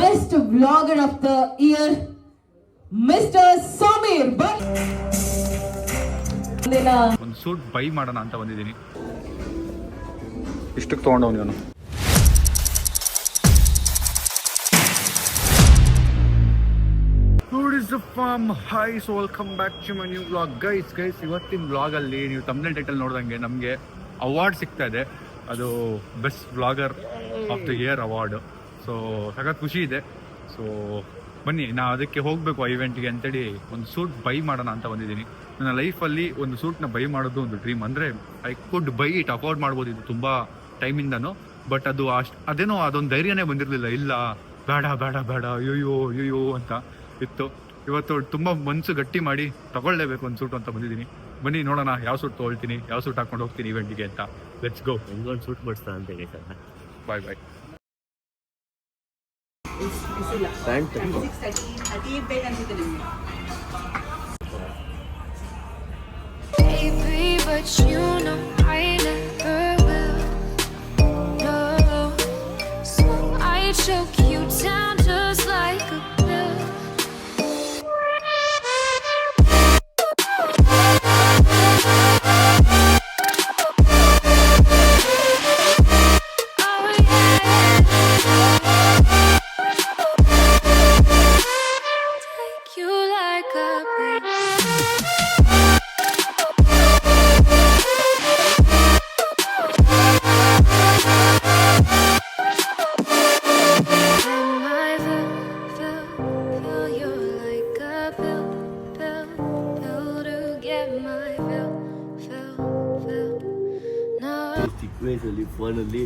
best vlogger of the year, Mr. Samir. ಒಂದು suit buy ಮಾಡೋಣ ಅಂತ ಬಂದಿದ್ದೀನಿ. ಇಷ್ಟಕ್ಕೆ ತೊಗೊಂಡವನು ಇವನು. Hi, so welcome back to my new vlog. Guys ಇವತ್ತಿನ ವ್ಲಾಗಲ್ಲಿ ನೀವು ತಮ್ನೇಲ್ ಟೈಟಲ್ ನೋಡ್ದಂಗೆ ನಮಗೆ ಅವಾರ್ಡ್ ಸಿಗ್ತಾ ಇದೆ. ಅದು best vlogger of the year award. So ಸಖತ್ ಖುಷಿ ಇದೆ. ಸೊ ಬನ್ನಿ, ನಾವು ಅದಕ್ಕೆ ಹೋಗಬೇಕು ಆ ಇವೆಂಟ್ಗೆ ಅಂತೇಳಿ ಒಂದು ಸೂಟ್ ಬೈ ಮಾಡೋಣ ಅಂತ ಬಂದಿದ್ದೀನಿ. ನನ್ನ ಲೈಫಲ್ಲಿ ಒಂದು ಸೂಟ್ನ ಬೈ ಮಾಡೋದು ಒಂದು ಡ್ರೀಮ್. ಅಂದರೆ I could by it, afford ಮಾಡ್ಬೋದು ಇದು ತುಂಬ ಟೈಮಿಂದನೂ. ಬಟ್ ಅದು ಅದೇನೋ ಅದೊಂದು ಧೈರ್ಯನೇ ಬಂದಿರಲಿಲ್ಲ. ಇಲ್ಲ, ಬೇಡ ಬೇಡ ಬೇಡ, ಅಯ್ಯೋ ಅಂತ ಇತ್ತು. ಇವತ್ತು ತುಂಬ ಮನಸ್ಸು ಗಟ್ಟಿ ಮಾಡಿ ತಗೊಳ್ಳೇಬೇಕು ಒಂದು ಸೂಟ್ ಅಂತ ಬಂದಿದ್ದೀನಿ. ಬನ್ನಿ ನೋಡೋಣ ಯಾವ ಸೂಟ್ ತೊಗೊಳ್ತೀನಿ, ಯಾವ ಸೂಟ್ ಹಾಕೊಂಡು ಹೋಗ್ತೀನಿ ಇವೆಂಟಿಗೆ ಅಂತ. Let's go. ಒಂದು ಸೂಟ್ ಮಾಡಿಸ್ತಾ ಅಂತ ಹೇಳಿ sir. Bye bye. Pant baby, but you know I never will. No, so I choke you down just like a pill. Oh yeah, take you like a pill. ಚಿಕ್ಕ ವಯಸ್ಸಲ್ಲಿ ಫೋನಲ್ಲಿ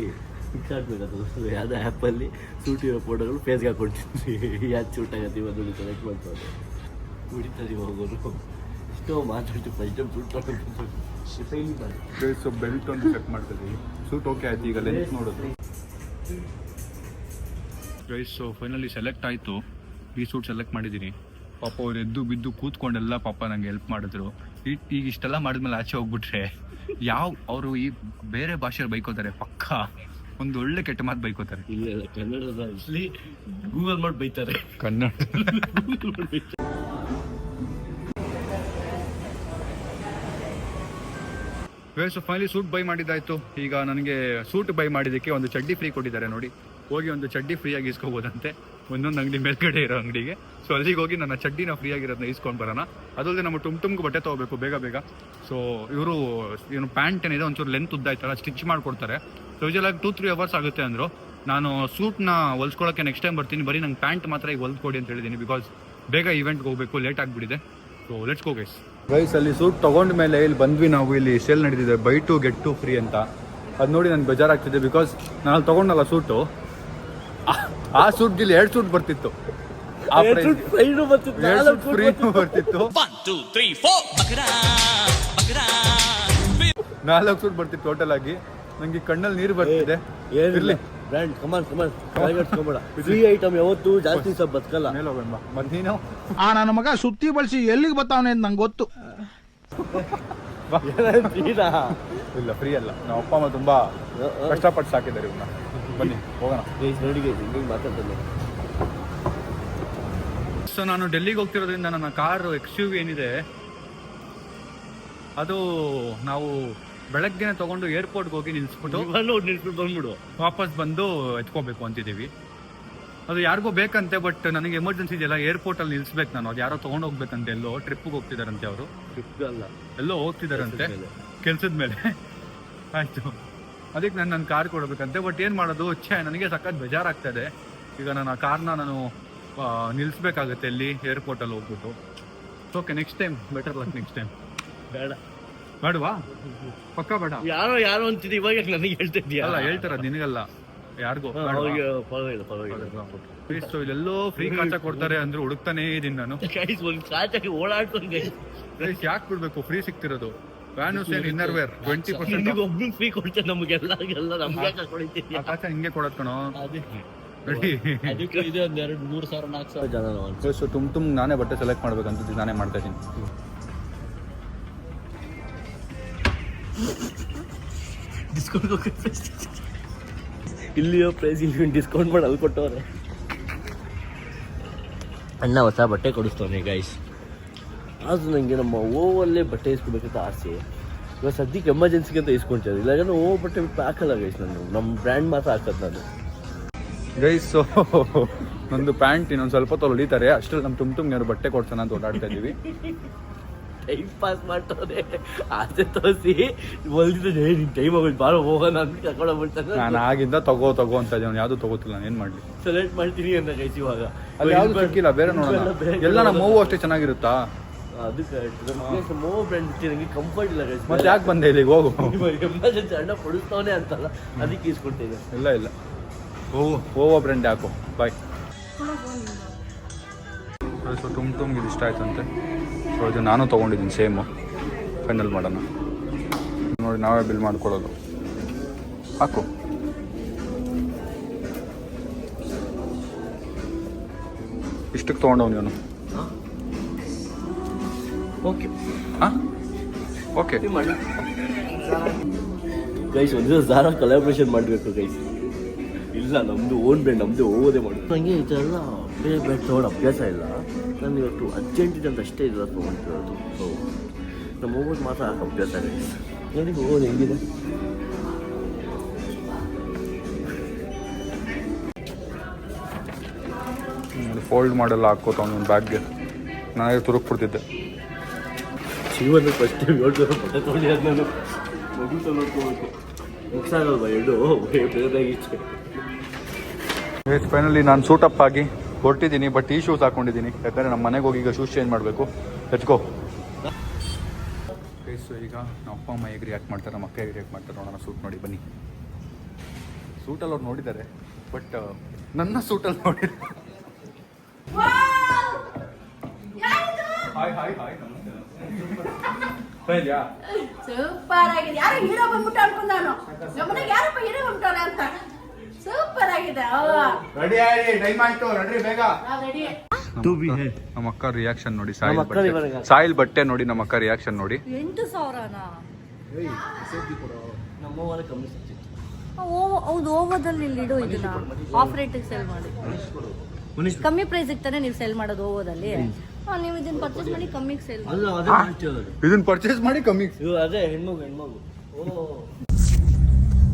fix ಆಗ್ಬೇಕಾಗ್ತದೆ. ಯಾವುದೋ ಆ್ಯಪಲ್ಲಿ suit ಇರೋ ಫೋಟೋಗಳು ಫೇಸ್ಗೆ ಹಾಕೊಡ್ತಿದ್ವಿ. ಯಾವ್ದು ಸೂಟ್ ಆಗತ್ತೆ ಇವತ್ತು ಸೆಲೆಕ್ಟ್ ಮಾಡ್ತಾರೆ, ಕುಡಿತಾರೆ ಹೋಗೋರು. ಎಷ್ಟೋ ಮಾತಾಡ್ತೀವಿ. First time suit so belt ಒಂದು ಸೆಟ್ ಮಾಡ್ತಿದ್ವಿ. ಸೂಟ್ ಓಕೆ ಆಯ್ತು. ಈಗ ಲೆನ್ಸ್ ನೋಡೋದು ಗೈಸ್. ಸೊ ಫೈನಲಿ ಸೆಲೆಕ್ಟ್ ಆಯಿತು. ಈ ಸೂಟ್ ಸೆಲೆಕ್ಟ್ ಮಾಡಿದ್ದೀನಿ. ಪಾಪ ಅವ್ರು ಎದ್ದು ಬಿದ್ದು ಕೂತ್ಕೊಂಡೆಲ್ಲ ಪಾಪ ನಂಗೆ ಹೆಲ್ಪ್ ಮಾಡಿದ್ರು. ಈಗ ಇಷ್ಟೆಲ್ಲ ಮಾಡಿದ್ಮೇಲೆ ಆಚೆ ಹೋಗ್ಬಿಟ್ರೆ ಅವರು ಈ ಬೇರೆ ಭಾಷೆಯಲ್ಲಿ ಬೈಕೋತಾರೆ. ಪಕ್ಕ ಒಂದು ಒಳ್ಳೆ ಕೆಟ್ಟ ಮಾತು ಬೈಕೋತಾರೆ. ಇಲ್ಲ ಕನ್ನಡದಲ್ಲಿ ಗೂಗಲ್ ಮಾಡಿ ಬೈತಾರೆ. Kannada so finally suit buy ಮಾಡಿದ್ದಾಯ್ತು. ಈಗ ನನಗೆ ಸೂಟ್ ಬೈ ಮಾಡಿದ್ದಕ್ಕೆ ಒಂದು ಚಡ್ಡಿ ಫ್ರೀ ಕೊಟ್ಟಿದ್ದಾರೆ ನೋಡಿ. ಹೋಗಿ ಒಂದು ಚಡ್ಡಿ ಫ್ರೀಯಾಗಿ ಇಸ್ಕೋಬೋದಂತೆ ಒಂದೊಂದು ಅಂಗಡಿ ಮೇಲ್ಗಡೆ ಇರೋ ಅಂಗಡಿಗೆ. ಸೊ ಅಲ್ಲಿಗೆ ಹೋಗಿ ನನ್ನ ಚಡ್ಡಿನ ಫ್ರೀಯಾಗಿರೋದನ್ನ ಇಸ್ಕೊಂಡು ಬರೋಣ. ಅದಲ್ಲದೆ ನಮ್ಮ ಟುಮ್ಗೆ ಬಟ್ಟೆ ತೊಗೋಬೇಕು ಬೇಗ. ಸೊ ಇವರು ಏನು ಪ್ಯಾಂಟ್ ಏನಿದೆ ಒಂಚೂರು ಲೆಂತ್ ಉದ್ದ ಆಯ್ತಲ್ಲ, ಸ್ಟಿಚ್ ಮಾಡಿಕೊಡ್ತಾರೆ. ಸೊ ಯೂಶಲಾಗಿ 2-3 ಅವರ್ಸ್ ಆಗುತ್ತೆ ಅಂದರು. ನಾನು ಸೂಟ್ನ ಹೊಲ್ಸ್ಕೊಳ್ಳೋಕ್ಕೆ ನೆಕ್ಸ್ಟ್ ಟೈಮ್ ಬರ್ತೀನಿ. ಬರೀ ನಂಗೆ ಪ್ಯಾಂಟ್ ಮಾತ್ರ ಈಗ ಹೊಲ್ಕೊಡಿ ಅಂತ ಹೇಳಿದ್ದೀನಿ. ಬಿಕಾಸ್ ಬೇಗ ಇವೆಂಟ್ಗೆ ಹೋಗಬೇಕು, ಲೇಟ್ ಆಗಿಬಿಟ್ಟಿದೆ. So let's go guys. ಅಲ್ಲಿ ಸೂಟ್ ತೊಗೊಂಡ ಮೇಲೆ ಇಲ್ಲಿ ಬಂದ್ವಿ ನಾವು. ಇಲ್ಲಿ ಸೇಲ್ ನಡೀತಿದೆ, ಬೈ 2 get 2 ಫ್ರೀ ಅಂತ. ಅದು ನೋಡಿ ನನಗೆ ಬೇಜಾರಾಗ್ತಿದೆ. ಬಿಕಾಸ್ ನಾನು ತೊಗೊಂಡಲ್ಲ ಸೂಟು, ಆ ಸೂಟ್ ಇಲ್ಲಿ 2 ಸೂಟ್ ಬರ್ತಿತ್ತು. 2 ಸೂಟ್ ಫ್ರೀನೂ ಬರ್ತಿತ್ತು. 4 ಸೂಟ್ ಬರ್ತಿತ್ತು ಟೋಟಲ್ ಆಗಿ. ನಂಗೆ ಕಣ್ಣಲ್ಲಿ ನೀರು ಬರ್ತಿದೆ. ಇರ್ಲಿ ಬ್ರ್ಯಾಂಡ್ ಕಮಾನ್ ಫ್ರೀ ಐಟಮ್ ಯಾವತ್ತು ಜಾಸ್ತಿ ಸ್ವಲ್ಪ ಬದುಕಲ್ಲ. ಮೇಲೆ ಹೋಗೋಣ. ಮತ್ತೆ ನೀನು ನನ್ನ ಮಗ ಸುತ್ತಿ ಬಳಸಿ ಎಲ್ಲಿಗೆ ಬರ್ತಾವನೆ ಅಂತ ನಂಗೆ ಗೊತ್ತು. ಇಲ್ಲ, ಫ್ರೀ ಅಲ್ಲ. ನಮ್ಮ ಅಪ್ಪ ಅಮ್ಮ ತುಂಬಾ ಕಷ್ಟಪಟ್ಟು ಸಾಕಿದ್ದಾರೆ ಇವನ್ನ. ಬನ್ನಿ ಹೋಗೋಣ. ಮಾತಾಡ್ತಾರೆ. ಸೊ ನಾನು ಡೆಲ್ಲಿಗೆ ಹೋಗ್ತಿರೋದ್ರಿಂದ ನನ್ನ ಕಾರು XUV ಏನಿದೆ ಅದು ನಾವು ಬೆಳಗ್ಗೆನೆ ತಗೊಂಡು ಏರ್ಪೋರ್ಟ್ಗೆ ಹೋಗಿ ನಿಲ್ಸ್ಬಿಟ್ಟು ಬಂದ್ಬಿಡು ವಾಪಸ್ ಬಂದು ಎತ್ಕೋಬೇಕು ಅಂತಿದ್ದೀವಿ. ಅದು ಯಾರಿಗೋ ಬೇಕಂತೆ. ಬಟ್ ನನಗೆ ಎಮರ್ಜೆನ್ಸಿ ಇದೆಯಲ್ಲ, ಏರ್ಪೋರ್ಟಲ್ಲಿ ನಿಲ್ಸ್ಬೇಕು ನಾನು. ಅದು ಯಾರೋ ತೊಗೊಂಡು ಹೋಗ್ಬೇಕಂತೆ. ಎಲ್ಲೋ ಟ್ರಿಪ್ಗೆ ಹೋಗ್ತಿದಾರಂತೆ ಅವರು. ಟ್ರಿಪ್ ಅಲ್ಲ, ಎಲ್ಲೋ ಹೋಗ್ತಿದಾರಂತೆ ಕೆಲ್ಸದ ಮೇಲೆ. ಆಯಿತು, ಅದಕ್ಕೆ ನನ್ನ ಕಾರ್ ಕೊಡಬೇಕಂತೆ. ಬಟ್ ಏನು ಮಾಡೋದು, ನನಗೆ ಸಖತ್ ಬೇಜಾರಾಗ್ತದೆ. ಈಗ ನಾನು ಆ ಕಾರ್ನ ನಿಲ್ಲಿಸ್ಬೇಕಾಗತ್ತೆ ಇಲ್ಲಿ ಏರ್ಪೋರ್ಟಲ್ಲಿ ಹೋಗ್ಬಿಟ್ಟು. Okay, next time better luck. Next time ಬೇಡವಾ? ಪಕ್ಕ ಬೇಡ. ಯಾರೋ ಅಂತಿದ್ದೆ ಇವಾಗ ನನಗೆ ಹೇಳ್ತಿದ್ಯಾ? ಅಲ್ಲ, ಹೇಳ್ತಾರ ನಿನಗಲ್ಲ, ಯಾರಿಗೋ. ಸೊ ಇಲ್ಲೆಲ್ಲೋ ಫ್ರೀ ಕಾಚಾ ಕೊಡ್ತಾರೆ ಅಂದ್ರೆ ಹುಡುಕ್ತಾನೇ ಇದೀನಿ ನಾನು. ಓಡಾಡ್ಕೊಂಡು ಯಾಕೆ ಬಿಡ್ಬೇಕು? ಫ್ರೀ ಸಿಗ್ತಿರೋದು. ವ್ಯಾನ್ ಹುಸೇನ್ ಇನ್ನರ್ ವೇರ್ 20% ಒಬ್ಬರು ಫ್ರೀ ಕೊಡ್ತಾರೆ ನಮಗೆಲ್ಲ. ಕಾಚಾ ಹಿಂಗೆ ಕೊಡೋದ್ ಕಣೋ. ಸೊ ತುಂಬ ನಾನೇ ಬಟ್ಟೆ ಸೆಲೆಕ್ಟ್ ಮಾಡ್ಬೇಕಂತ ನಾನೇ ಮಾಡ್ತಾ ಇದ್ದೀನಿ. ಇಲ್ಲಿಯೋ ಪ್ರೈಸ್ ಇಲ್ಲಿ ಡಿಸ್ಕೌಂಟ್ ಮಾಡಿ ಅಲ್ಲಿ ಕೊಟ್ಟವ್ರೆ. ಅಣ್ಣ ಹೊಸ ಬಟ್ಟೆ ಕೊಡಿಸ್ತವನೆ ಗೈಸ್. ಆದರೂ ನನಗೆ ನಮ್ಮ ಓವಲ್ಲೇ ಬಟ್ಟೆ ಇಸ್ಕೊಬೇಕಂತ ಆಸೆ. ಇವಾಗ ಸದ್ಯಕ್ಕೆ ಎಮರ್ಜೆನ್ಸಿಗೆ ಅಂತ ಇಸ್ಕೊಳ್ತಾರೆ, ಇಲ್ಲಾಂದ್ರೆ ಓ ಬಟ್ಟೆ ಬಿಟ್ಟು ಹಾಕಲ್ಲ ಗೈಸ್. ನಾನು ನಮ್ಮ ಬ್ರ್ಯಾಂಡ್ ಮಾತ್ರ ಹಾಕೋದು ನಾನು ಗೈಸ್. ಸೊ ನಂದು ಪ್ಯಾಂಟ್ ಇನ್ನೊಂದು ಸ್ವಲ್ಪ ಹೊತ್ತು ಹೊಲಿತಾರೆ, ಅಷ್ಟರಲ್ಲಿ ನಮ್ಮ ತುಂಬ್ಯಾರು ಬಟ್ಟೆ ಕೊಡ್ಸೋಣ ಅಂತ ಓಡಾಡ್ತಾ ಇದ್ದೀವಿ. ಟೈಮ್ ಪಾಸ್ ಮಾಡ್ತವ್ರೆ, ಆಸೆ ತೋರಿಸಿ ಹೊಲ್ದಿದ್ದೆ ನಿನ್ನ ಟೈಮ್ ಆಗೋದು ಬಾರೋ ಹೋಗೋಣ ಅಂತ ಕರ್ಕೊಂಡೋಗ್ಬಿಡ್ತಾನೆ. ನಾನು ಆಗಿಂದ ತಗೋ ಅಂತ ಇದ್ದೀನಿ, ಯಾವುದು ತಗೋತಿಲ್ಲ. ನಾನು ಏನು ಮಾಡಲಿ, ಸೆಲೆಕ್ಟ್ ಮಾಡ್ತೀನಿ ಅಂತ ಗೈಸ್. ಇವಾಗ ಅಲ್ಲಿ ಯಾವುದು ಸಿಕ್ಕಿಲ್ಲ, ಬೇರೆ ನೋಡೋಣ. ಎಲ್ಲ ನಮ್ಮ ಮೂವು ಅಷ್ಟೇ ಚೆನ್ನಾಗಿರುತ್ತಾ? ಅದಕ್ಕೆ ನಮ್ಮ ಮೋ ಬ್ರ್ಯಾಂಡ್ ಬಿಟ್ಟು ನನಗೆ ಕಂಫರ್ಟ್ ಇಲ್ಲ ಗೈಸ್. ಮತ್ತೆ ಯಾಕೆ ಬಂದೆ ಇಲ್ಲಿಗೆ? ಹೋಗು, ಎಮರ್ಜೆನ್ಸಿ ಅಣ್ಣ ಕೊಡಿಸ್ತವನೇ ಅಂತಲ್ಲ, ಅದಕ್ಕೆ ಇಸ್ಕೊಳ್ತೇನೆ. ಇಲ್ಲ ಓವೋ ಬ್ರ್ಯಾಂಡ್ ಯಾಕೋ. ಬಾಯ್. ಸೊ ತುಂಬ ಇದು ಇಷ್ಟ ಆಯ್ತಂತೆ. ಸೊ ಇದು ನಾನು ತೊಗೊಂಡಿದ್ದೀನಿ ಸೇಮು. ಫೈನಲ್ ಮಾಡೋಣ ನೋಡಿ, ನಾವೇ ಬಿಲ್ ಮಾಡ್ಕೊಳ್ಳೋದು. ಹಾಕು. ಇಷ್ಟಕ್ಕೆ ತೊಗೊಂಡವ್ ನೀನು? ಓಕೆ ಹಾಂ ಓಕೆ ಮಾಡಿ ಗೈಸ್. ಒಂದು ಝಾರಾ ಕೊಲಾಬ್ರೇಷನ್ ಮಾಡಬೇಕು ಗೈಸ್. ಇಲ್ಲ ನಮ್ಮದು ಓನ್ ಬ್ರ್ಯಾಂಡ್, ನಮ್ಮದು ಹೋಗೋದೇ ಮಾಡೋದು. ನನಗೆ ಇದೆಲ್ಲ ಬೇರೆ ಬ್ರ್ಯಾಂಡ್ ತೊಗೊಂಡು ಅಭ್ಯಾಸ ಇಲ್ಲ. ನಾನು ಇವತ್ತು ಅರ್ಜೆಂಟ್ ಇದೆ ಅಂತ ಅಷ್ಟೇ ಇಲ್ಲ ತೊಗೊಂಡಿರೋದು. ಸೊ ನಮ್ಮ ಹೋಗೋದು ಮಾತ್ರ ಅಭ್ಯಾಸ ಗೈಸ್. ನನಗೆ ಹೋಗೋದು ಹೆಂಗಿದೆ ಫೋಲ್ಡ್ ಮಾಡಲ್ಲ, ಹಾಕೋತಾವ ಒಂದು ಬ್ಯಾಗ್ಗೆ. ನನಗೆ ತುರುಕ್ಬಿಡ್ತಿದ್ದೆ. ಜೀವನ ಫಸ್ಟ್ ಟೈಮ್ 700 ಬಟ್ಟೆ ತೊಗೊಂಡಿರೋದು ನಾನು. ಮಗುತ ನೋಡ್ಕೋಬೇಕು, ಮುಗ್ಸಾಗಲ್ವಾ ಎರಡು ಬೇರೆದಾಗಿತ್ತು. ಫೈನಲಿ ನಾನು ಸೂಟಪ್ ಆಗಿ ಹೊರಟಿದ್ದೀನಿ, ಬಟ್ ಈ ಶೂಸ್ ಹಾಕೊಂಡಿದ್ದೀನಿ ಯಾಕಂದರೆ ನಮ್ಮ ಮನೆಗೆ ಹೋಗಿ ಈಗ ಶೂಸ್ ಚೇಂಜ್ ಮಾಡಬೇಕು. ಹೆಚ್ಕೋ. ಸೊ ಈಗ ನಮ್ಮ ಅಪ್ಪ ಅಮ್ಮ ಹೇಗೆ ರಿಯಾಕ್ಟ್ ಮಾಡ್ತಾರೆ, ನಮ್ಮ ಅಕ್ಕ ಹೇಗೆ ರಿಯಾಕ್ಟ್ ಮಾಡ್ತಾರೆ ನೋಡೋಣ. ಸೂಟ್ ನೋಡಿ ಬನ್ನಿ. ಸೂಟಲ್ಲಿ ಅವ್ರು ನೋಡಿದ್ದಾರೆ, ಬಟ್ ನನ್ನ ಸೂಟಲ್ಲಿ ನೋಡಿಲ್ಲ. ಹಾಯ್ ಹಾಯ್ ಹಾಯ್, ಸೂಪರ್ ಆಗಿದೆ. ಯಾರು ಹೀರೋ ಬಂದ್ಬಿಟ್ಟು ಅನ್ಕೊಂಡ ನಾನು, ನಮ್ಮನೆಗೆ ಯಾರಪ್ಪ ಹೀರೋ ಬಂದ್ಬಿಟ್ಟಾರೆ ಅಂತ. ಸೂಪರ್ ಆಗಿದೆ. ರೆಡಿ ಆಗಿ ಟೈಮ್ ಆಯ್ತು, ರೆಡಿ ಬೇಗ. ನಮ್ಮ ಅಕ್ಕ ರಿಯಾಕ್ಷನ್ ನೋಡಿ, ಸಾಯಿಲ್ ಬಟ್ಟೆ ನೋಡಿ, ನಮ್ಮ ಅಕ್ಕ ರಿಯಾಕ್ಷನ್ ನೋಡಿ. 8,000ನಾ? ನಮ್ಮ ಮನೆ ಕಮ್ಮಿ ಸಿಗ್ತಿತ್ತು. ಹೌದು, ಓವೋದಲ್ಲಿ ಇಡು, ಇದನ್ನ ಆಫ್ ರೇಟಿಗೆ ಸೇಲ್ ಮಾಡಿ. ಕಮ್ಮಿ ಪ್ರೈಸಿಗೆ ತಾನೇ ನೀವು ಸೇಲ್ ಮಾಡೋದು ಓವೋದಲ್ಲಿ. ನೀವು ಇದನ್ನ ಪರ್ಚೇಸ್ ಮಾಡಿ ಕಮ್ಮಿಗೆ ಸೇಲ್ ಮಾಡಿ. ಅಲ್ಲ ಅದೇ ಮಾಡ್ತಿರೋದು. ಇದನ್ನ ಪರ್ಚೇಸ್ ಮಾಡಿ ಕಮ್ಮಿ. ಅದೇ ಹೆಣ್ಮಗು. ಓ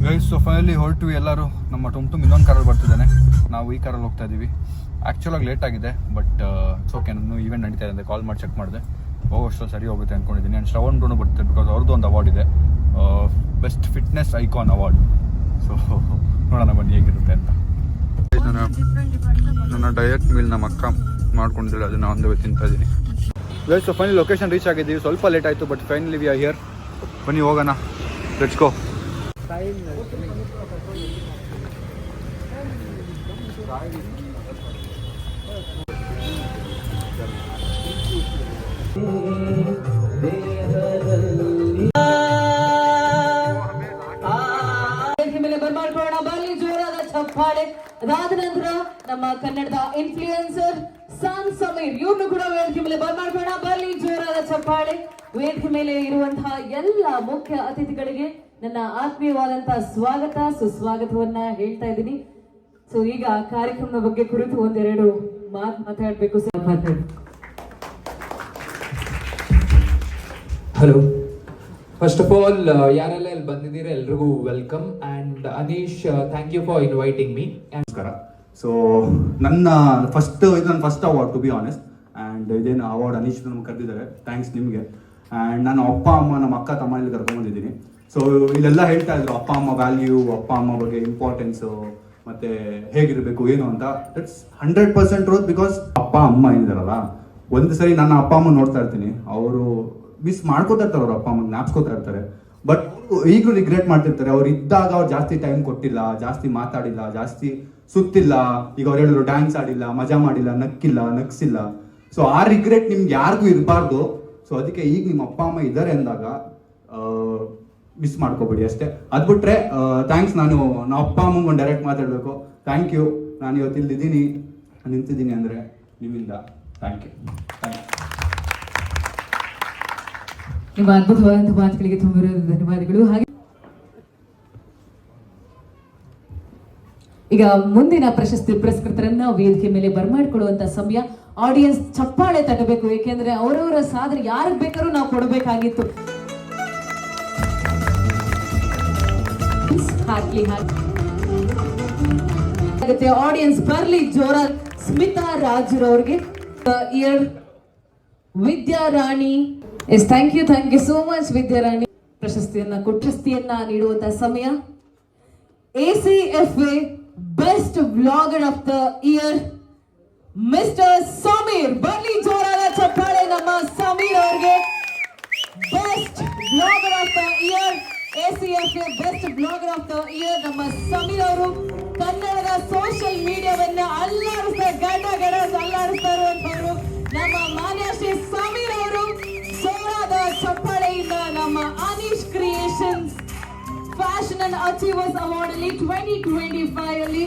ಗೈಸ್, ಸೊ ಫೈನಲಿ ಹೊರಟು ಎಲ್ಲರೂ. ನಮ್ಮ ಟುಮ್ ಇನ್ನೊಂದು ಕಾರಲ್ಲಿ ಬರ್ತಿದ್ದಾನೆ, ನಾವು ಈ ಕಾರಲ್ಲಿ ಹೋಗ್ತಾ ಇದ್ದೀವಿ. ಆ್ಯಕ್ಚುಲಾಗಿ ಲೇಟ್ ಆಗಿದೆ, ಬಟ್ ಓಕೆ. ನಾನು ಈವೆಂಟ್ ನಡೀತಾ ಇದೆ, ಕಾಲ್ ಮಾಡಿ ಚೆಕ್ ಮಾಡಿದೆ. ಹೋಗೋಷ್ಟು ಸರಿ ಹೋಗುತ್ತೆ ಅಂದ್ಕೊಂಡಿದ್ದೀನಿ. ಆ್ಯಂಡ್ ಶ್ರವಣ್ ಬ್ರೋನು ಬರ್ತಾರೆ, ಬಿಕಾಸ್ ಅವ್ರದ್ದು ಒಂದು ಅವಾರ್ಡ್ ಇದೆ, best fitness icon award. So ನೋಡೋಣ ಬನ್ನಿ ಹೇಗಿರುತ್ತೆ ಅಂತ. ನನ್ನ ಡಯಟ್ ಮೀಲ್ ನಮ್ಮ ಅಕ್ಕ ಮಾಡ್ಕೊಂಡಿಲ್ಲ, ಅದನ್ನ ಒಂದು ತಿಂತಾ ಇದ್ದೀನಿ. Guys, so finally location reach ಆಗಿದ್ದೀವಿ. ಸ್ವಲ್ಪ ಲೇಟ್ ಆಯಿತು, but finally we are here. ಬನ್ನಿ ಹೋಗೋಣ, ಲೆಟ್ಸ್ ಗೋ. ಮೇಲೆ ಬರ್ಮಾಡ್ಕೊಳ್ಳೋಣ, ಬರಲಿ ಜೋರಾದ ಚಪ್ಪಾಳೆ. ಅದಾದ ನಂತರ ನಮ್ಮ ಕನ್ನಡದ ಇನ್ಫ್ಲೂಯೆನ್ಸರ್ ಸಾನ್ ಸಮೀರ್, ಇವ್ರನ್ನು ಕೂಡ ವೇದಿಕೆ ಮೇಲೆ ಬರ್ಮಾಡ್ಕೊಳ್ಳೋಣ, ಬರಲಿ ಜೋರಾದ ಚಪ್ಪಾಳೆ. ವೇದಿಕೆ ಮೇಲೆ ಇರುವಂತಹ ಎಲ್ಲ ಮುಖ್ಯ ಅತಿಥಿಗಳಿಗೆ ನನ್ನ ಆತ್ಮೀಯವಾದಂತಹ ಸ್ವಾಗತ ಸುಸ್ವಾಗತವನ್ನ ಹೇಳ್ತಾ ಇದ್ದೀನಿ. ಸೊ ಈಗ ಕಾರ್ಯಕ್ರಮದ ಬಗ್ಗೆ ಕುರಿತು ಒಂದೆರಡು ಮಾತಾಡಬೇಕು ಸರ್. ಮಾತಾಡಿ. ಹಲೋ, ಫಸ್ಟ್ ಆಫ್ ಆಲ್ ಯಾರೆಲ್ಲ ಇಲ್ಲಿ ಬಂದಿದ್ದೀರಾ ಎಲ್ರಿಗೂ welcome. And Anish, thank you for inviting me. ನಮಸ್ಕಾರ. ಸೊ ನನ್ನ first award to be honest. And ಇದೇನು ಅವಾರ್ಡ್ ಅನೀಶ್ ನಮ್ಗೆ ಕರೆದಿದ್ದಾರೆ, ಥ್ಯಾಂಕ್ಸ್ ನಿಮಗೆ. ಆ್ಯಂಡ್ ನಾನು ಅಪ್ಪ ಅಮ್ಮ ನಮ್ಮ ಅಕ್ಕ ತಮ್ಮ ಇಲ್ಲಿ ಕರ್ಕೊಂಡ್ಬಂದಿದ್ದೀನಿ. ಸೊ ಇಲ್ಲೆಲ್ಲ ಹೇಳ್ತಾ ಇದ್ರು ಅಪ್ಪ ಅಮ್ಮ ವ್ಯಾಲ್ಯೂ, ಅಪ್ಪ ಅಮ್ಮ ಬಗ್ಗೆ ಇಂಪಾರ್ಟೆನ್ಸು, ಮತ್ತು ಹೇಗಿರಬೇಕು ಏನು ಅಂತ. That's 100% truth. ಬಿಕಾಸ್ ಅಪ್ಪ ಅಮ್ಮ ಏನಿದಾರಲ್ಲ, ಒಂದು ಸರಿ ನನ್ನ ಅಪ್ಪ ಅಮ್ಮ ನೋಡ್ತಾ ಇರ್ತೀನಿ, ಅವರು ಮಿಸ್ ಮಾಡ್ಕೋತಾ ಇರ್ತಾರೆ, ಅವ್ರ ಅಪ್ಪ ಅಮ್ಮ ಜ್ಞಾಪಿಸ್ಕೋತಾ ಇರ್ತಾರೆ. ಬಟ್ ಈಗಲೂ ರಿಗ್ರೆಟ್ ಮಾಡ್ತಿರ್ತಾರೆ, ಅವ್ರು ಇದ್ದಾಗ ಅವ್ರು ಜಾಸ್ತಿ ಟೈಮ್ ಕೊಟ್ಟಿಲ್ಲ, ಜಾಸ್ತಿ ಮಾತಾಡಿಲ್ಲ, ಜಾಸ್ತಿ ಸುತ್ತಿಲ್ಲ. ಈಗ ಅವ್ರು ಹೇಳಿದ್ರು ಡ್ಯಾನ್ಸ್ ಆಡಿಲ್ಲ, ಮಜಾ ಮಾಡಿಲ್ಲ, ನಗ್ಸಿಲ್ಲ. ಸೊ ಆ ರಿಗ್ರೆಟ್ ನಿಮ್ಗೆ ಯಾರಿಗೂ ಇರಬಾರ್ದು. ಸೊ ಅದಕ್ಕೆ ಈಗ ನಿಮ್ಮ ಅಪ್ಪ ಅಮ್ಮ ಇದ್ದಾರೆ ಅಂದಾಗ ಮಿಸ್ ಮಾಡ್ಕೋಬೇಡಿ ಅಷ್ಟೇ. ಅದು ಬಿಟ್ರೆ ಥ್ಯಾಂಕ್ಸ್. ನಾನು ನಮ್ಮ ಅಪ್ಪ ಅಮ್ಮಂಗೆ ಒಂದು ಡೈರೆಕ್ಟ್ ಮಾತಾಡಬೇಕು. Thank you. ನಾನು ಇವತ್ತು ಇಲ್ಲಿದ್ದೀನಿ, ನಿಂತಿದ್ದೀನಿ ಅಂದರೆ ನಿಮ್ಮಿಂದ. Thank you. ನಿಮ್ಮ ಅದ್ಭುತವಾದಂತಹ ಮಾತುಗಳಿಗೆ ತುಂಬ ಧನ್ಯವಾದಗಳು. ಹಾಗೆ ಈಗ ಮುಂದಿನ ಪ್ರಶಸ್ತಿ ಪುರಸ್ಕೃತರನ್ನ ವೇದಿಕೆ ಮೇಲೆ ಬರಮಾಡಿಕೊಳ್ಳುವಂತ ಸಮಯ. ಆಡಿಯನ್ಸ್ ಚಪ್ಪಾಳೆ ತಟ್ಟಬೇಕು, ಏಕೆಂದ್ರೆ ಅವರವರ ಸಾಧನೆ ಯಾರಿಗೆ ಬೇಕಾದ್ರೂ ನಾವು ಕೊಡಬೇಕಾಗಿತ್ತು. ಆಡಿಯನ್ಸ್ ಬರ್ಲಿ ಜೋರ. ಸ್ಮಿತಾ ರಾಜುರವ್ರಿಗೆ year Vidya Rani. Yes, thank you so much Vidya Rani. ಪ್ರಶಸ್ತಿಯನ್ನ ನೀಡುವಂತಹ ಸಮಯ. ACFA best vlogger of the year mister Sameer. ಬರ್ಲಿ ಜೋರಾದ ಚಪ್ಪಾಳೆ ನಮ್ಮ ಸಮೀರ್ ಅವ್ರಿಗೆ. Best blogger of the year ACFA best blogger of the year ನಮ್ಮ ಸಮೀರ್ ಅವರು. ಕನ್ನಡದ ಸೋಷಿಯಲ್ ಮೀಡಿಯಾವನ್ನ ಅಲ್ಲಾಡಿಸ್ತಾ ಇರುವಂತವರು ನಮ್ಮ ಮಾನ್ಯ ಶ್ರೀ ಸಮೀರ್ ಅವರು. ಜೋರಾದ ಚಪ್ಪಾಳೆಯಿಂದ ನಮ್ಮ Anish creations fashion and achievers award ಅಲ್ಲಿ 2025 ಅಲ್ಲಿ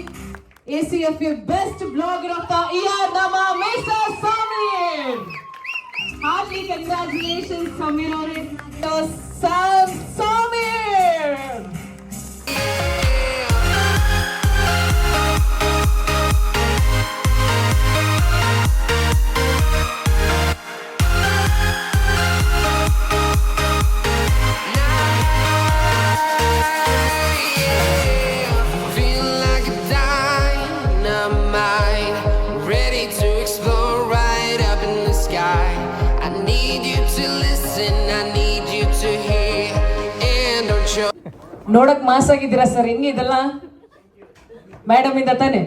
ACFA best blogger of the year ನಮ್ಮ mister Sameer. Heartly congratulations Sameer ಅವರೇ. ಸಮೀರ್ ನೋಡಕ್ ಮಾಸ್ ಆಗಿದ್ದೀರಾ ಸರ್. ಹೆಂಗಿದೆಲ್ಲ ಮೇಡಮ್ ಇಂದ ತಾನೆ.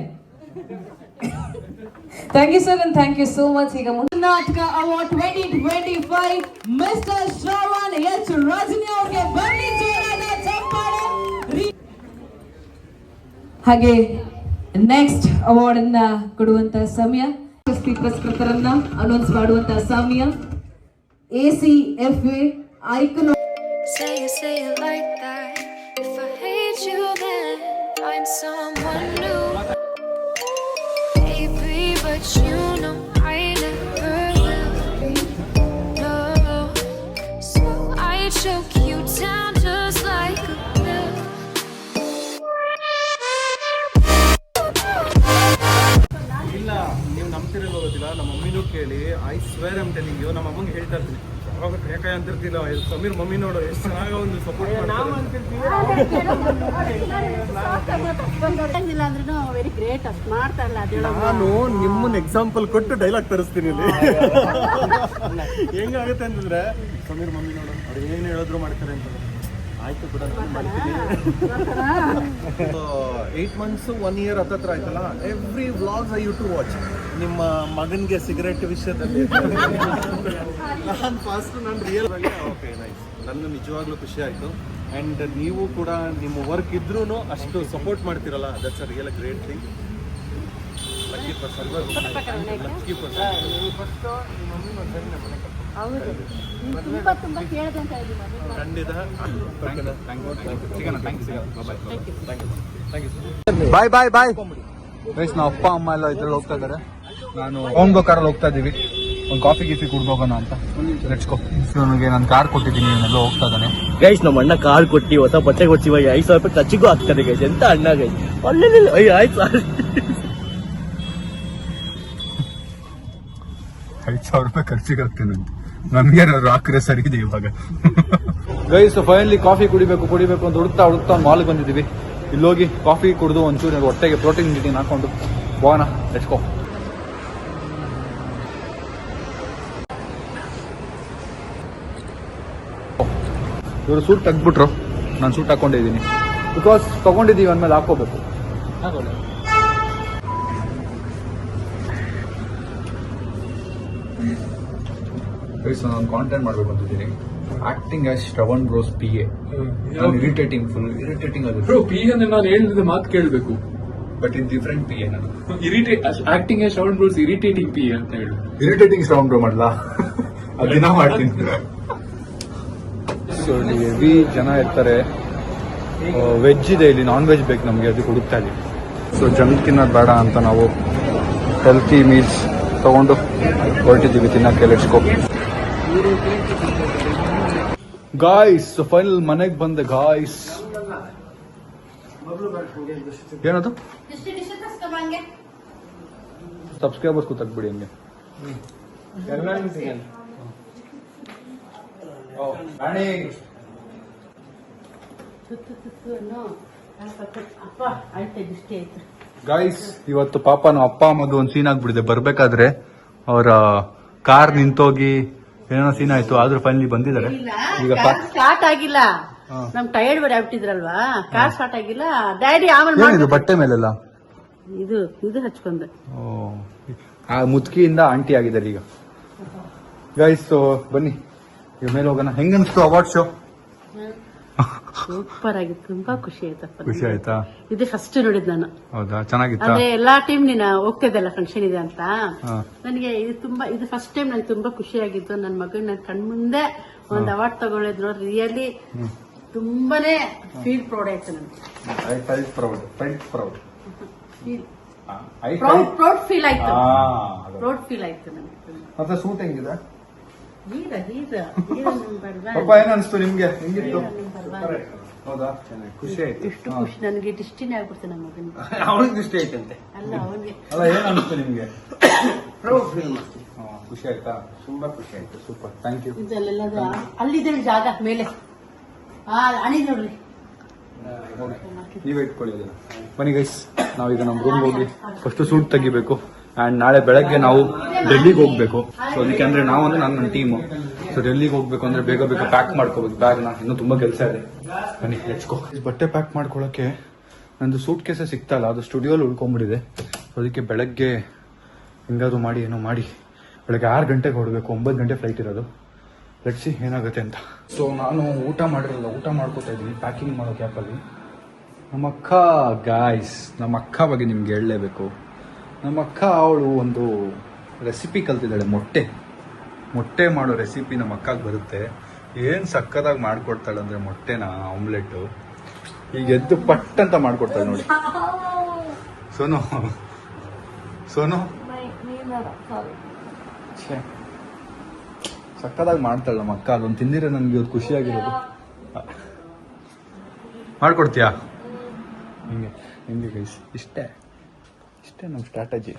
Thank you sir and thank you so much. ಈಗ Karnataka award 2025 mister Shravan H Rajani ಅವ್ರಿಗೆ ಬರ್ಲಿ ಜೋರಾದ ಚಪ್ಪಾಳೆ. ಹಾಗೆ ನೆಕ್ಸ್ಟ್ ಅವಾರ್ಡ್ ಅನ್ನ ಕೊಡುವಂತಹ ಸಮಯ. ಪ್ರಶಸ್ತಿ ಪುರಸ್ಕೃತರನ್ನ ಅನೌನ್ಸ್ ಮಾಡುವಂತಹ ಸಮಯ. ACFA icon. Say it like that. If I hate you, then find someone new. Baby, but you know I never will. No, so I choke you down just like a pill. ಇಲ್ಲ, ನೀವು ನಂಬ್ತಿರಲ್ಲ ಗೊತ್ತಿಲ್ಲ. ನಮ್ಮ ಮಮ್ಮಿನೂ ಕೇಳಿ, I swear I'm telling you, ನಮ್ಮ ಅಮ್ಮಂಗೆ ಹೇಳ್ತಾ ಇರ್ತೀನಿ. ಅವಾಗ ರೇಖಾ ಅಂತಿರ್ತಿಲ್ಲ, ಸಮೀರ್ ಮಮ್ಮಿ ನೋಡು ಎಷ್ಟು ಚೆನ್ನಾಗಿ ಒಂದು ಸಪೋರ್ಟ್ ನಾನು ನಿಮ್ಮನ್ನ ಎಕ್ಸಾಂಪಲ್ ಕೊಟ್ಟು ಡೈಲಾಗ್ ತರಿಸ್ತೀನಿ ಇಲ್ಲಿ. ಹೆಂಗಾಗುತ್ತೆ ಅಂತಂದ್ರೆ, ಸಮೀರ್ ಮಮ್ಮಿ ನೋಡು ಅವ್ರು ಏನು ಹೇಳಿದ್ರು ಮಾಡ್ತಾರೆ ಅಂತ. ಆಯ್ತು ಕೂಡ ಮಾಡ್ತೀನಿ. 8 months 1 year ಹತ್ತತ್ರ ಆಯ್ತಲ್ಲ, every vlogs I you to watch. ನಿಮ್ಮ ಮಗನಿಗೆ ಸಿಗರೇಟ್ ವಿಷಯದಲ್ಲಿ ನಾನು ಫಾಸ್ಟ್ ನಾನು ರಿಯಲ್ ಆಗಿ ಓಕೆ ನೈಸ್. ನನ್ನ ನಿಜವಾಗ್ಲೂ ಖುಷಿ ಆಯಿತು. ಆ್ಯಂಡ್ ನೀವು ಕೂಡ ನಿಮ್ಮ ವರ್ಕ್ ಇದ್ರೂ ಅಷ್ಟು ಸಪೋರ್ಟ್ ಮಾಡ್ತಿರಲ್ಲ, that's a real great thing. Lucky person, lucky person. Bye bye bye. Guys, ನಾವು ಅಪ್ಪ ಅಮ್ಮ ಎಲ್ಲ ಇದ್ರಲ್ಲಿ ಹೋಗ್ತಾ ಇದ್ದಾರೆ. ನಾನು ಓಮ್ ಗೋ ಕಾರಲ್ಲಿ ಹೋಗ್ತಾ ಇದ್ದೀವಿ. ಒಂದು ಕಾಫಿ ಗೀಫಿ ಕುಡ್ದೋಗೋಣ ಅಂತ. ಲೆಟ್ಸ್ ಗೋ. ನನಗೆ ನಾನು ಕಾರ್ ಕೊಟ್ಟಿದ್ದೀನಿ, ಇವನ್ನೆಲ್ಲ ಹೋಗ್ತಾ ಇದ್ದಾನೆ. ಗೈಸ್, ನಮ್ಮ ಅಣ್ಣ ಕಾರ್ ಕೊಟ್ಟು ಹೊಸ ಬಟ್ಟೆ ಕೊಡ್ಸಿ ಇವಾಗ 5,000 ರೂಪಾಯಿ ಖರ್ಚಿಗೂ ಆಗ್ತಾರೆ ಗೈಸ್. ಎಂತ ಅಣ್ಣ ಗೈಸ್. ಅಯ್ಯ ಆಯ್ತು, 5,000 ರೂಪಾಯಿ ಖರ್ಚಿಗೆ ಆಗ್ತೇನಂತೆ. ನಮ್ಗೆ ರಾಕ್ರೆ ಸರಿ ಇದೆ ಇವಾಗ. ಗೈಸ್, ಫೈನಲಿ ಕಾಫಿ ಕುಡಿಬೇಕು ಅಂತ ಹುಡುಕ್ತಾ ಒಂದು ಮಾಲ್ಗೆ ಬಂದಿದ್ದೀವಿ. ಇಲ್ಲಿ ಹೋಗಿ ಕಾಫಿ ಕುಡಿದು ಒಂಚೂರು ಹೊಟ್ಟೆಗೆ ಪ್ರೋಟೀನ್ ಗಿಟೀನ್ ಹಾಕೊಂಡು ಹೋಗೋಣ. Let's go. ಇವರು ಸೂಟ್ ತೆಗ್ದ್ಬಿಟ್ರು, ನಾನು ಸೂಟ್ ಹಾಕೊಂಡಿದ್ದೀನಿ. ಬಿಕಾಸ್ ತಗೊಂಡಿದ್ದೀವಿ ಅಂದಮೇಲೆ ಹಾಕೋಬೇಕು. ನಾನು ಕಾಂಟೆಂಟ್ ಮಾಡ್ಬೇಕು ಅಂತಿದ್ದೀನಿ. Acting as Shravan bro's PA. Irritating, full irritating ಆಗುತ್ತೆ. ಬ್ರೋ, PA ಅಂದ್ರೆ ನಾನು ಹೇಳಿದ ಮಾತು ಕೇಳಬೇಕು. But in different PA. ನಾನು acting as Shravan bro's irritating PA ಅಂತ ಹೇಳಿ. ಇರಿಟೇಟಿಂಗ್ ಶ್ರವಣ್ ಬ್ರೋ ಮಾಡ್ಲಾ? ಅದನ್ನ ಮಾಡ್ತೀನಿ. ಸೊ ಹೆವಿ ಜನ ಇರ್ತಾರೆ. ವೆಜ್ ಇದೆ ಇಲ್ಲಿ, ನಾನ್ ವೆಜ್ ಬೇಕು ನಮಗೆ, ಅದು ಹುಡುಕ್ತಾ ಇದೀವಿ. ಸೊ ಜಂಕ್ ತಿನ್ನೋದು ಬೇಡ ಅಂತ ನಾವು ಹೆಲ್ತಿ ಮೀಲ್ಸ್ ತಗೊಂಡು ಹೊರಟಿದ್ದೀವಿ ತಿನ್ನಕ್ಕೆ. Let's go. ಗಾಯ್ಸ್, ಫೈನಲ್ ಮನೆಗೆ ಬಂದೆ ಗಾಯ್ಸ್. ಏನದು? ಸಬ್ಸ್ಕ್ರೈಬರ್ಸ್ ಕೂತಾಕ್ಬಿಡಿ ಹಂಗೆ. ಗೈಸ್, ಇವತ್ತು ಪಾಪ ನಮ್ಮ ಅಪ್ಪ ಅಮ್ಮದು ಒಂದು ಸೀನ್ ಆಗ್ಬಿಡಿದೆ. ಬರ್ಬೇಕಾದ್ರೆ ಅವರ ಕಾರ್ ನಿಂತೋಗಿ ಏನೋ ಸೀನ್ ಆಯ್ತು, ಆದ್ರೂ ಫೈನಲಿ ಬಂದಿದ್ದಾರೆ. ಈಗ ಸ್ಟಾರ್ಟ್ ಆಗಿಲ್ಲ, ನಮ್ ಟೈರ್ಡ್ ಬೇರೆ ಆಗ್ಬಿಟ್ಟಿದ್ರಲ್ವಾ, ಕಾರ್ ಸ್ಟಾರ್ಟ್ ಆಗಿಲ್ಲ. ಡ್ಯಾಡಿ ಆಮೇಲೆ ಏನಿದು ಬಟ್ಟೆ ಮೇಲೆಲ್ಲ ಇದು ಹಚ್ಕೊಂಡೆ. ಆ ಮುದುಕಿಯಿಂದ ಆಂಟಿ ಆಗಿದ್ದಾರೆ ಈಗ. ಗೈಸ್ ಬನ್ನಿ ಈಗ ಮೇಲೆ ಹೋಗೋಣ. ಹೆಂಗನ್ಸ್ತು ಅವಾರ್ಡ್ ಶೋ? ಸೂಪರ್ ಆಗಿತ್ತು, ತುಂಬಾ ಖುಷಿ ಆಯ್ತಪ್ಪ. ಖುಷಿ ಆಯ್ತಾ? ಇದು ಫಸ್ಟ್ ನೋಡಿದ್ ನಾನು. ಹೌದಾ? ಚೆನ್ನಾಗಿತ್ತ? ಅಂದ್ರೆ ಎಲ್ಲಾ ಟೈಮ್ ನೀನು ಹೋಗ್ತಿದ್ದಲ್ಲ ಫಂಕ್ಷನ್ ಇದೆ ಅಂತ, ನನಗೆ ಇದು ಫಸ್ಟ್ ಟೈಮ್ ನಂಗೆ ತುಂಬಾ ಖುಷಿ ಆಗಿದ್ದು. ನನ್ನ ಮಗನ್ ನನ್ ಕಣ್ಮುಂದೆ ಒಂದ್ ಅವಾರ್ಡ್ ತಗೊಳ್ಳೋದು ನೋಡಿ, ರಿಯಲಿ ತುಂಬಾನೇ ಫೀಲ್ ಪ್ರೌಡ್ ಆಯ್ತು ನನಗೆ. ಪ್ರೌಡ್ ಫೀಲ್ ಆಯ್ತು ನನಗೆ. ಮತ್ತೆ ಸೂಟ್ ಹೆಂಗಿದೆ? ಹೀರ ಪಾಪ ಏನ್ ಅನ್ಸ್ತು ನಿಮ್ಗೆ? ಹೆಂಗಿತ್ತು? ಹೌದಾ? ಖುಷಿ ಆಯ್ತು. ಇಷ್ಟು ಖುಷಿ ನನಗೆ, ಡಿಸ್ಟಿನಿ ಆಗ್ಬಿಡ್ತು ನಮ್ಮ ಮಗನಿಗೆ. ಅವಳಿಗೆ ಇಷ್ಟ ಐತಂತೆ. ಅಲ್ಲ ಅವನಿಗೆ ಅಲ್ಲ, ಏನ್ ಅನ್ಸ್ತು ನಿಮ್ಗೆ? ಪ್ರೌಡ್ ಫೀಲ್ ಮಾಡ್ತೀನಿ. ಖುಷಿ ಆಯ್ತಾ? ತುಂಬಾ ಖುಷಿ ಆಯ್ತು. Super, thank you. ಇದೆಲ್ಲ ಅಲ್ಲಿದೆ ಜಾಗ ಮೇಲೆ, ಅಣಿ ನೋಡ್ರಿ. ನೀವೇ ಇಟ್ಕೊಳ್ಳಿ ಅದನ್ನ. ಬನ್ನಿ ಗೈಸ್, ನಾವೀಗ ನಮ್ಮ ರೂಮ್ ಹೋಗಿ ಫಸ್ಟ್ ಸೂಟ್ ತೆಗಿಬೇಕು. ಅಂಡ್ ನಾಳೆ ಬೆಳಗ್ಗೆ ನಾವು ಡೆಲ್ಲಿಗೆ ಹೋಗ್ಬೇಕು. ಸೊ ಅದಕ್ಕೆ ಅಂದ್ರೆ ನಾವು ಅಂದ್ರೆ ನನ್ನ ಟೀಮು. ಸೊ ಡೆಲ್ಲಿಗೆ ಹೋಗ್ಬೇಕು ಅಂದ್ರೆ ಬೇಗ ಬೇಗ ಪ್ಯಾಕ್ ಮಾಡ್ಕೋಬೇಕು ಬ್ಯಾಗ್ನ. ಇನ್ನೂ ತುಂಬಾ ಕೆಲಸ ಇದೆ. ಬನ್ನಿ ಲೆಟ್ಸ್ ಗೋ. ಬಟ್ಟೆ ಪ್ಯಾಕ್ ಮಾಡ್ಕೊಳ್ಳೋಕೆ ನಂದು ಸೂಟ್ ಕೇಸೇ ಸಿಗ್ತಾ ಇಲ್ಲ, ಅದು ಸ್ಟುಡಿಯೋಲಿ ಉಳ್ಕೊಂಡ್ಬಿಟ್ಟಿದೆ. ಸೊ ಅದಕ್ಕೆ ಬೆಳಗ್ಗೆ ಹೆಂಗಾದ್ರು ಮಾಡಿ ಏನೋ ಮಾಡಿ ಬೆಳಗ್ಗೆ 6 ಗಂಟೆಗೆ ಹೊರಡಬೇಕು. 9 ಗಂಟೆ ಫ್ಲೈಟ್ ಇರೋದು. ಲೆಟ್ಸಿ ಏನಾಗುತ್ತೆ ಅಂತ. ಸೊ ನಾನು ಊಟ ಮಾಡಿರಲ್ಲ, ಊಟ ಮಾಡ್ಕೋತಾ ಇದ್ದೀನಿ ಪ್ಯಾಕಿಂಗ್ ಮಾಡೋ ಕ್ಯಾಪಲ್ಲಿ. ನಮ್ಮ ಅಕ್ಕ ಗಾಯ್ಸ್, ನಮ್ಮ ಅಕ್ಕ ಬಗ್ಗೆ ನಿಮ್ಗೆ ಹೇಳಲೇಬೇಕು. ನಮ್ಮ ಅಕ್ಕ ಅವಳು ಒಂದು ರೆಸಿಪಿ ಕಲ್ತಿದ್ದಾಳೆ. ಮೊಟ್ಟೆ ಮಾಡೋ ರೆಸಿಪಿ ನಮ್ಮ ಅಕ್ಕಗೆ ಬರುತ್ತೆ. ಏನು ಸಕ್ಕದಾಗಿ ಮಾಡ್ಕೊಡ್ತಾಳೆ ಅಂದರೆ ಮೊಟ್ಟೆನ ಆಮ್ಲೆಟ್ಟು ಈಗ ಎದ್ದು ಪಟ್ ಅಂತ ಮಾಡ್ಕೊಡ್ತಾಳೆ ನೋಡಿ. ಸೋನು ಸಕ್ಕದಾಗಿ ಮಾಡ್ತಾಳೆ ನಮ್ಮ ಅಕ್ಕ. ಅದೊಂದು ತಿಂದಿರೋ ನನಗೆ ಇವತ್ತು ಖುಷಿಯಾಗಿರೋದು. ಮಾಡ್ಕೊಡ್ತೀಯಾ? ಹಿಂಗೆ ಗೈಸ್, ಇಷ್ಟೇ ನಮ್ಮ ಸ್ಟ್ರಾಟಜಿ.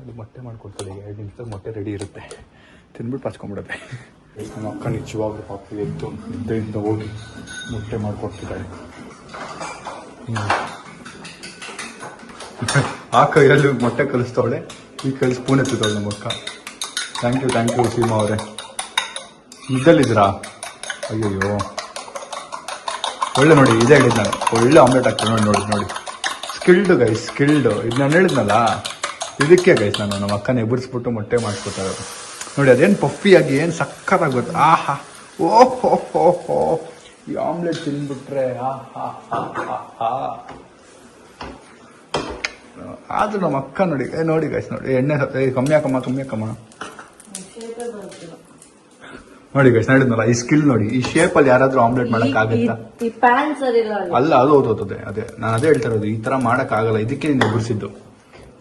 ಅದು ಮೊಟ್ಟೆ ಮಾಡ್ಕೊಡ್ತಾಳೆ. ಈಗ 2 ನಿಮಿಷದಲ್ಲಿ ಮೊಟ್ಟೆ ರೆಡಿ ಇರುತ್ತೆ. ತಿಂದ್ಬಿಟ್ಟು ಪಾಚ್ಕೊಂಡ್ಬಿಡುತ್ತೆ. ನಮ್ಮ ಅಕ್ಕ ನಿಜವಾಗ್ಲೂ ಪಾಪ ಎದ್ದು ನಿದ್ದೆಯಿಂದ ಹೋಗಿ ಮೊಟ್ಟೆ ಮಾಡ್ಕೊಡ್ತಿದ್ದಾಳೆ. ಆ ಕೈಯಲ್ಲಿ ಮೊಟ್ಟೆ ಕಲಿಸ್ತಾವಳೆ, ಈ ಕೈ ಸ್ಪೂನ್ ಎತ್ತಿದ್ದಾಳೆ ನಮ್ಮ ಅಕ್ಕ. ಥ್ಯಾಂಕ್ ಯು ಸೀಮಾ ಅವರೇ. ಇದ್ದಲ್ಲಿದ್ದೀರಾ? ಅಯ್ಯಯ್ಯೋ, ಒಳ್ಳೆ ನೋಡಿ, ಇದೇ ಹೇಳಿದ್ ನಾನು, ಒಳ್ಳೆ ಆಮ್ಲೆಟ್ ಆಗ್ತದೆ ನೋಡಿ. Skilled guys, skilled. ಇದು ನಾನು ಹೇಳಿದ್ನಲ್ಲ, ಇದಕ್ಕೆ ಗೈಸ್ ನಾನು ನಮ್ಮ ಅಕ್ಕನ ಎಬ್ಬರಿಸ್ಬಿಟ್ಟು ಮೊಟ್ಟೆ ಮಾಡಿಸ್ಕೊತಾ ಇರೋದು ನೋಡಿ. ಅದೇನು ಪಫಿಯಾಗಿ ಏನು ಸಕ್ಕತ್ತಾಗಿ ಗೊತ್ತು. ಆಹಾ, ಓಹೋ, ಈ ಆಮ್ಲೆಟ್ ತಿಂದ್ಬಿಟ್ರೆ ಆದ್ರೂ ನಮ್ಮ ಅಕ್ಕ ನೋಡಿ ಗೈಸ್ ನೋಡಿ, ಎಣ್ಣೆ ಕಮ್ಮಿ ಹಾಕಮ್ಮ ನೋಡಿ ಗೈಸ್. ನೋಡಿದ್ನಲ್ಲ, ಈ ಸ್ಕಿಲ್ ನೋಡಿ. ಈ ಶೇಪಲ್ಲಿ ಯಾರಾದ್ರೂ ಆಮ್ಲೆಟ್ ಮಾಡಕ್ ಆಗುತ್ತಾ? ಅಲ್ಲ, ಅದು ಓದೋದೇ. ನಾನು ಅದೇ ಹೇಳ್ತಾ ಇರೋದು, ಈ ತರ ಮಾಡಕ್ ಆಗಲ್ಲ. ಇದಕ್ಕೆ ನೀನು ಎಬ್ಬರಿಸಿದ್ದು.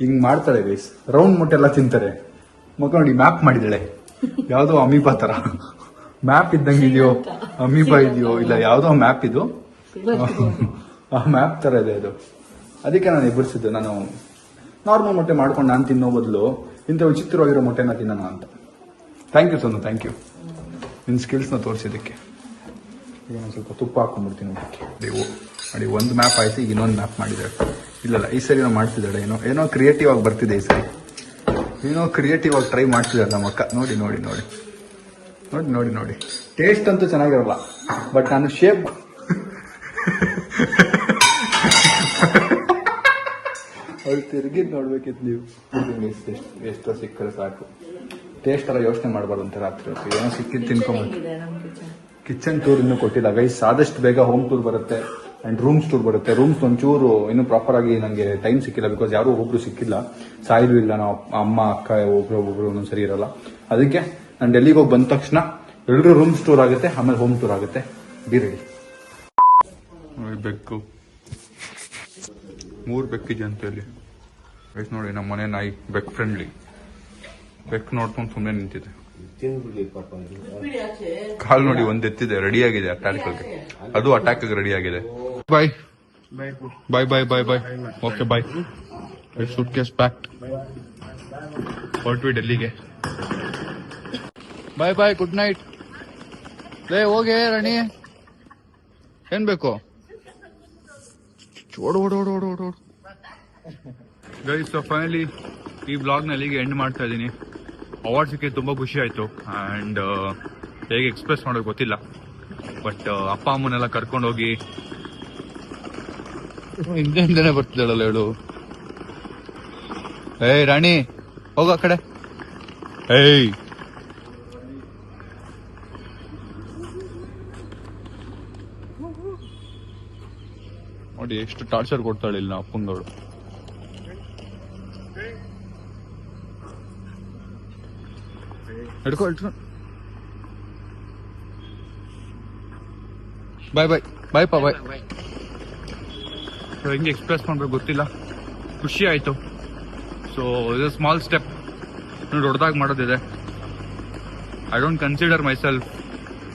ಹಿಂಗ್ ಮಾಡ್ತಾಳೆ ಗೈಸ್. ರೌಂಡ್ ಮೊಟ್ಟೆ ಎಲ್ಲ ತಿಂತಾರೆ. ಮಗ ನೋಡಿ, ಮ್ಯಾಪ್ ಮಾಡಿದಾಳೆ. ಯಾವ್ದೋ ಅಮೀಬಾ ತರ ಮ್ಯಾಪ್ ಇದ್ದಂಗೆ ಇದೆಯೋ, ಅಮೀಬಾ ಇದೆಯೋ, ಇಲ್ಲ ಯಾವ್ದೋ ಮ್ಯಾಪ್ ಇದು. ಆ ಮ್ಯಾಪ್ ತರ ಇದೆ ಅದು. ಅದಕ್ಕೆ ನಾನು ಎಬ್ಬರಿಸಿದ್ದು. ನಾನು ನಾರ್ಮಲ್ ಮೊಟ್ಟೆ ಮಾಡ್ಕೊಂಡು ನಾನು ತಿನ್ನೋ ಬದಲು ಇಂಥ ವಿಚಿತ್ರವಾಗಿರೋ ಮೊಟ್ಟೆನ ತಿನ್ನೋಣ ಅಂತ. Thank you Sonu, thank you ನಿನ್ನ ಸ್ಕಿಲ್ಸ್ನ ತೋರಿಸಿದ್ದಕ್ಕೆ. ಈಗ ನಾನು ಸ್ವಲ್ಪ ತುಪ್ಪ ಹಾಕೊಂಡ್ಬಿಡ್ತೀನಿ ಅದಕ್ಕೆ. ನೋಡಿ, ಒಂದು ಮ್ಯಾಪ್ ಆಯ್ತು, ಈಗ ಇನ್ನೊಂದು ಮ್ಯಾಪ್ ಮಾಡಿದ್ದಾಳೆ. ಇಲ್ಲ, ಈ ಸರಿ ನಾವು ಮಾಡ್ತಿದ್ದಾಳೆ. ಏನೋ ಕ್ರಿಯೇಟಿವ್ ಆಗಿ ಬರ್ತಿದೆ ಈ ಸರಿ. ಏನೋ ಕ್ರಿಯೇಟಿವ್ ಆಗಿ ಟ್ರೈ ಮಾಡ್ತಿದ್ದಾಳೆ ನಮ್ಮ ಅಕ್ಕ. ನೋಡಿ. ಟೇಸ್ಟ್ ಅಂತೂ ಚೆನ್ನಾಗಿರಲ್ಲ, ಬಟ್ ನಾನು ಶೇಪ್ ಅವ್ರು ತಿರುಗಿದ್ ನೋಡ್ಬೇಕಿತ್ತು ನೀವು. ಎಷ್ಟೋ ಸಿಕ್ಕರೆ ಸಾಕು. ಟೇಸ್ಟ್ ಎಲ್ಲ ಯೋಚನೆ ಮಾಡಬಾರ್ದು ಅಂತ ರಾತ್ರಿ ಹೊತ್ತು ಏನೋ ಸಿಕ್ಕಿದ್ದು ತಿನ್ಕೊಂಡ್ಬಿಟ್ಟು. ಕಿಚನ್ ಟೂರ್ ಇನ್ನೂ ಕೊಟ್ಟಿಲ್ಲ ಗೈಸ್. ಆದಷ್ಟು ಬೇಗ ಹೋಮ್ ಟೂರ್ ಬರುತ್ತೆ ಅಂಡ್ ರೂಮ್ಸ್ ಟೂರ್ ಬರುತ್ತೆ. ರೂಮ್ಸ್ ಒಂಚೂರು ಇನ್ನೂ ಪ್ರಾಪರ್ ಆಗಿ ನನಗೆ ಟೈಮ್ ಸಿಕ್ಕಿಲ್ಲ, ಬಿಕಾಸ್ ಯಾರು ಒಬ್ರು ಸಿಕ್ಕಿಲ್ಲ. ಸಾಯಿಲು ಇಲ್ಲ, ನಾವು ಅಮ್ಮ ಅಕ್ಕ ಒಬ್ರು ಒಂದೊಂದು ಸರಿ ಇರಲ್ಲ. ಅದಕ್ಕೆ ನಾನು ಡೆಲ್ಲಿಗೆ ಹೋಗಿ ಬಂದ ತಕ್ಷಣ ಎಲ್ಲರೂ ರೂಮ್ಸ್ ಟೂರ್ ಆಗುತ್ತೆ, ಆಮೇಲೆ ಹೋಮ್ ಟೂರ್ ಆಗುತ್ತೆ. Be ready. ಬೆಕ್ಕು 3 ಬೆಕ್ಕಿದೆ ಅಂತ ಹೇಳಿ ಗೈಸ್. ನೋಡಿ, ನಮ್ಮ ಮನೆ ನಾಯಿ ಬೆಕ್ ಫ್ರೆಂಡ್ಲಿ. ಬೆಕ್ ನೋಡ್ಕೊಂಡು ಸುಮ್ಮನೆ ನಿಂತಿದೆ. ಕಾಲ್ ನೋಡಿ, ಒಂದ್ ಎತ್ತಿದೆ, ರೆಡಿ ಆಗಿದೆ ಅಟ್ಯಾಕ್ಗೆ. ಅದು ಅಟ್ಯಾಕ್ಗೆ ರೆಡಿ ಆಗಿದೆ. Bye bye bye bye bye. Okay bye. Suitcase packed. ಹೊರಟ್ವಿ ಡೆಲ್ಲಿಗೆ. Bye bye, good night. ಲೇ ಹೋಗಿ ರಾಣಿ, ಏನ್ ಬೇಕು? ಓಡು ಓಡು ಓಡು ಓಡು ಓಡು. ಗೈಸ್, ಫೈನಲಿ ಈ ಬ್ಲಾಗ್ನ ಅಲ್ಲಿಗೆ ಎಂಡ್ ಮಾಡ್ತಾ ಇದ್ದೀನಿ. ಅವಾರ್ಡ್ ಸಿಕ್ಕಿದ್ದು ತುಂಬ ಖುಷಿ ಆಯಿತು. ಆ್ಯಂಡ್ ಹೇಗೆ ಎಕ್ಸ್ಪ್ರೆಸ್ ಮಾಡೋದು ಗೊತ್ತಿಲ್ಲ. ಬಟ್ ಅಪ್ಪ ಅಮ್ಮನೆಲ್ಲ ಕರ್ಕೊಂಡೋಗಿ ಹಿಂದೆನೇ ಬರ್ತಿದ್ದಾಳಲ್ಲ ಹೇಳು. ಏಯ್ ರಾಣಿ, ಹೋಗು ಆ ಕಡೆ. ಏಯ್ ನೋಡಿ ಎಷ್ಟು ಟಾರ್ಚರ್ ಕೊಡ್ತಾಳೆ ಇಲ್ಲ ಅಪ್ಪಂಗವಳು. ಹಿಡ್ಕೊ ಹಿಡ್ಕೊ. ಬಾಯ್ ಬಾಯ್ ಬಾಯ್ ಪಾ ಬಾಯ್. ಹೆಂಗೆ ಎಕ್ಸ್ಪ್ರೆಸ್ ಮಾಡ್ಬೇಕು ಗೊತ್ತಿಲ್ಲ. ಖುಷಿ ಆಯಿತು. ಸೊ ಇದು ಸ್ಮಾಲ್ ಸ್ಟೆಪ್. ಇನ್ನು ದೊಡ್ಡದಾಗಿ ಮಾಡೋದಿದೆ. I don't consider my self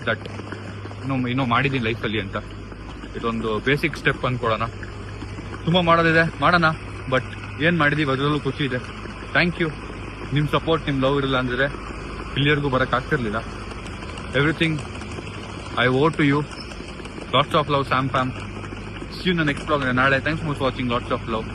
that ಇನ್ನೂ ಮಾಡಿದ್ದೀನಿ ಲೈಫಲ್ಲಿ ಅಂತ. ಇದೊಂದು ಬೇಸಿಕ್ ಸ್ಟೆಪ್ ಅಂದ್ಕೊಳ್ಳೋಣ. ತುಂಬ ಮಾಡೋದಿದೆ, ಮಾಡೋಣ. ಬಟ್ ಏನು ಮಾಡಿದೀವಿ ಅದರಲ್ಲೂ ಖುಷಿ ಇದೆ. Thank you. ನಿಮ್ಮ ಸಪೋರ್ಟ್, ನಿಮ್ಮ ಲವ್ ಇರಲ್ಲ ಅಂದರೆ ಇಲ್ಲಿವರೆಗೂ ಬರೋಕ್ಕಾಗ್ತಿರ್ಲಿಲ್ಲ. Everything I owe to you. Lots of love, Sam fam. See you in the next vlog ನಾಳೆ. Thanks for watching. Lots of love.